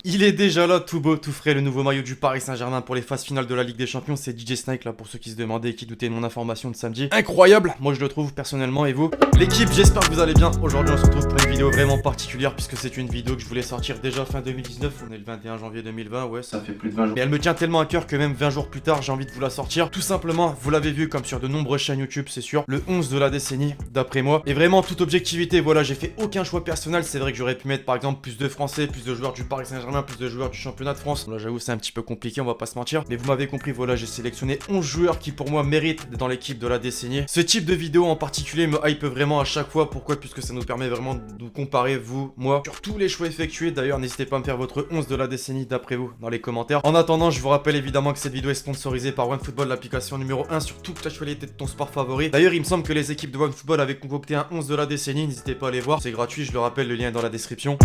Il est déjà là, tout beau, tout frais, le nouveau maillot du Paris Saint-Germain pour les phases finales de la Ligue des Champions. C'est DJ Snake là pour ceux qui se demandaient et qui doutaient de mon information de samedi. Incroyable, moi je le trouve personnellement, et vous? L'équipe, j'espère que vous allez bien. Aujourd'hui on se retrouve pour une vidéo vraiment particulière puisque c'est une vidéo que je voulais sortir déjà fin 2019. On est le 21 janvier 2020, ouais ça fait plus de 20 jours. Mais elle me tient tellement à cœur que même 20 jours plus tard j'ai envie de vous la sortir. Tout simplement, vous l'avez vu comme sur de nombreuses chaînes YouTube, c'est sûr, le 11 de la décennie d'après moi. Et vraiment toute objectivité, voilà, j'ai fait aucun choix personnel. C'est vrai que j'aurais pu mettre par exemple plus de Français, plus de joueurs du Paris Saint-Germain, plus de joueurs du championnat de France. Là j'avoue c'est un petit peu compliqué, on va pas se mentir, mais vous m'avez compris, voilà, j'ai sélectionné 11 joueurs qui pour moi méritent d'être dans l'équipe de la décennie. Ce type de vidéo en particulier me hype vraiment à chaque fois. Pourquoi? Puisque ça nous permet vraiment de nous comparer, vous, moi, sur tous les choix effectués. D'ailleurs n'hésitez pas à me faire votre 11 de la décennie d'après vous dans les commentaires. En attendant, je vous rappelle évidemment que cette vidéo est sponsorisée par OneFootball, l'application numéro 1 sur toute l'actualité de ton sport favori. D'ailleurs il me semble que les équipes de OneFootball avaient concocté un 11 de la décennie, n'hésitez pas à aller voir, c'est gratuit, je le rappelle, le lien est dans la description.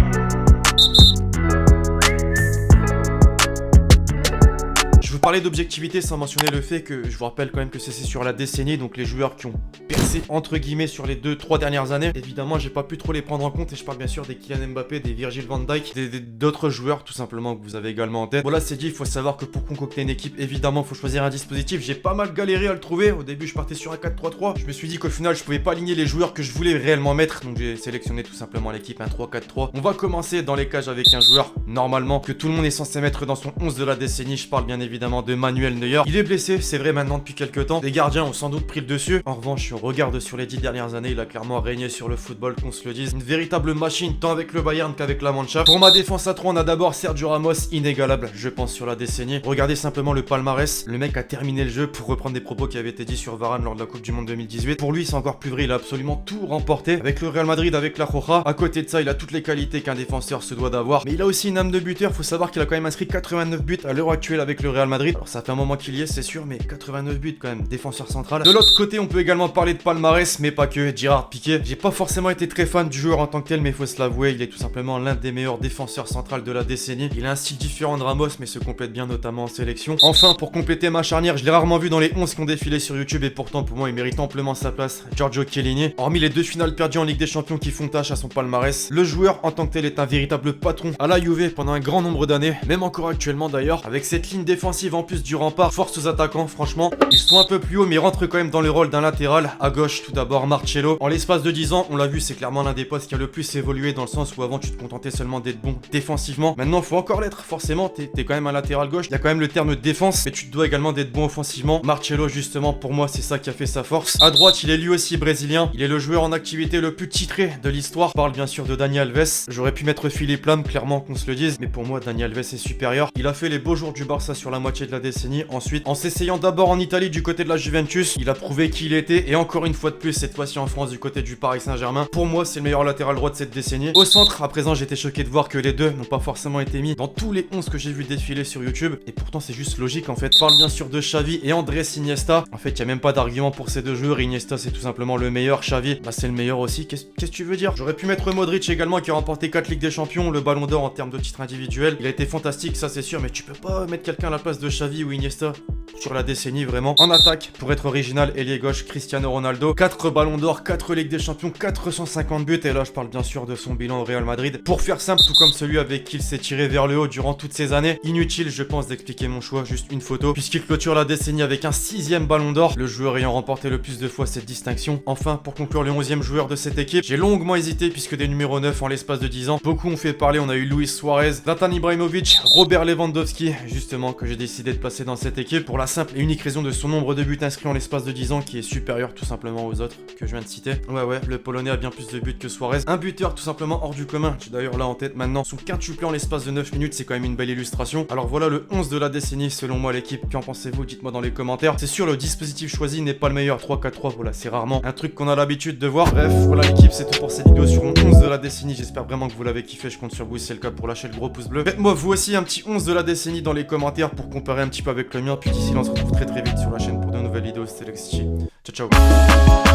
Je vous parlais d'objectivité sans mentionner le fait que je vous rappelle quand même que c'est sur la décennie, donc les joueurs qui ont percé entre guillemets sur les 2-3 dernières années. Évidemment j'ai pas pu trop les prendre en compte et je parle bien sûr des Kylian Mbappé, des Virgil van Dijk, d'autres joueurs tout simplement que vous avez également en tête. Voilà, c'est dit, il faut savoir que pour concocter une équipe évidemment il faut choisir un dispositif. J'ai pas mal galéré à le trouver, au début je partais sur un 4-3-3, je me suis dit qu'au final je pouvais pas aligner les joueurs que je voulais réellement mettre, donc j'ai sélectionné tout simplement l'équipe un 3-4-3. On va commencer dans les cages avec un joueur normalement que tout le monde est censé mettre dans son 11 de la décennie, je parle bien évidemment de Manuel Neuer. Il est blessé, c'est vrai maintenant depuis quelques temps. Les gardiens ont sans doute pris le dessus. En revanche, si on regarde sur les 10 dernières années, il a clairement régné sur le football, qu'on se le dise. Une véritable machine, tant avec le Bayern qu'avec la Mannschaft. Pour ma défense à 3, on a d'abord Sergio Ramos, inégalable, je pense, sur la décennie. Regardez simplement le palmarès. Le mec a terminé le jeu, pour reprendre des propos qui avaient été dits sur Varane lors de la Coupe du Monde 2018. Pour lui, c'est encore plus vrai, il a absolument tout remporté. Avec le Real Madrid, avec la Roja. À côté de ça, il a toutes les qualités qu'un défenseur se doit d'avoir. Mais il a aussi une âme de buteur. Faut savoir qu'il a quand même inscrit 89 buts à l'heure actuelle avec le Real Madrid. Alors ça fait un moment qu'il y est, c'est sûr, mais 89 buts quand même, défenseur central. De l'autre côté, on peut également parler de palmarès, mais pas que. Gérard Piqué. J'ai pas forcément été très fan du joueur en tant que tel, mais il faut se l'avouer, il est tout simplement l'un des meilleurs défenseurs centrales de la décennie. Il a un style différent de Ramos, mais se complète bien, notamment en sélection. Enfin, pour compléter ma charnière, je l'ai rarement vu dans les 11 qui ont défilé sur YouTube, et pourtant pour moi il mérite amplement sa place, Giorgio Chiellini. Hormis les 2 finales perdues en Ligue des Champions qui font tâche à son palmarès, le joueur en tant que tel est un véritable patron à la Juve pendant un grand nombre d'années, même encore actuellement d'ailleurs, avec cette ligne défensive en plus du rempart, force aux attaquants. Franchement, ils sont un peu plus hauts mais rentrent quand même dans le rôle d'un latéral. À gauche, tout d'abord Marcelo. En l'espace de 10 ans, on l'a vu, c'est clairement l'un des postes qui a le plus évolué, dans le sens où avant tu te contentais seulement d'être bon défensivement. Maintenant, faut encore l'être, forcément, t'es quand même un latéral gauche. Il y a quand même le terme défense, mais tu te dois également d'être bon offensivement. Marcelo, justement, pour moi, c'est ça qui a fait sa force. À droite, il est lui aussi brésilien. Il est le joueur en activité le plus titré de l'histoire. Je parle bien sûr de Dani Alves. J'aurais pu mettre Philippe Lam, clairement, qu'on se le dise, mais pour moi, Dani Alves est supérieur. Il a fait les beaux jours du Barça sur la moitié de la décennie. Ensuite, en s'essayant d'abord en Italie du côté de la Juventus, il a prouvé qui il était, et encore une fois de plus cette fois-ci en France du côté du Paris Saint-Germain. Pour moi c'est le meilleur latéral droit de cette décennie. Au centre, à présent j'étais choqué de voir que les deux n'ont pas forcément été mis dans tous les 11 que j'ai vu défiler sur YouTube, et pourtant c'est juste logique en fait. Je parle bien sûr de Xavi et Andrés Iniesta. En fait il n'y a même pas d'argument pour ces deux joueurs. Iniesta c'est tout simplement le meilleur, Xavi bah c'est le meilleur aussi. Qu'est-ce que tu veux dire? J'aurais pu mettre Modric également, qui a remporté 4 Ligues des Champions, le Ballon d'Or en termes de titres individuels. Il a été fantastique, ça c'est sûr, mais tu peux pas mettre quelqu'un à la place de Xavi ou Iniesta sur la décennie vraiment. En attaque, pour être original, ailier gauche, Cristiano Ronaldo. 4 ballons d'or, 4 Ligues des Champions, 450 buts, et là je parle bien sûr de son bilan au Real Madrid. Pour faire simple, tout comme celui avec qui il s'est tiré vers le haut durant toutes ces années. Inutile je pense d'expliquer mon choix, juste une photo, puisqu'il clôture la décennie avec un 6ème ballon d'or, le joueur ayant remporté le plus de fois cette distinction. Enfin, pour conclure, le 11ème joueur de cette équipe, j'ai longuement hésité puisque des numéros 9 en l'espace de 10 ans. Beaucoup ont fait parler, on a eu Luis Suarez, Zlatan Ibrahimovic, Robert Lewandowski, justement, que j'ai décidé de passer dans cette équipe pour la simple et unique raison de son nombre de buts inscrits en l'espace de 10 ans qui est supérieur tout simplement aux autres que je viens de citer. Ouais, le Polonais a bien plus de buts que Suarez. Un buteur tout simplement hors du commun. J'ai d'ailleurs là en tête maintenant son quintuplé en l'espace de 9 minutes, c'est quand même une belle illustration. Alors voilà le 11 de la décennie selon moi l'équipe. Qu'en pensez-vous? Dites-moi dans les commentaires. C'est sûr le dispositif choisi n'est pas le meilleur. 3-4-3, voilà, c'est rarement un truc qu'on a l'habitude de voir. Bref, voilà l'équipe, c'est tout pour cette vidéo sur mon 11 de la décennie. J'espère vraiment que vous l'avez kiffé, je compte sur vous si c'est le cas pour lâcher le gros pouce bleu. Faites-moi vous aussi un petit 11 de la décennie dans les commentaires pour comparer un petit peu avec le mien. Puis d'ici là on se retrouve très vite sur la chaîne pour de nouvelles vidéos. C'était Lexi. Ciao ciao.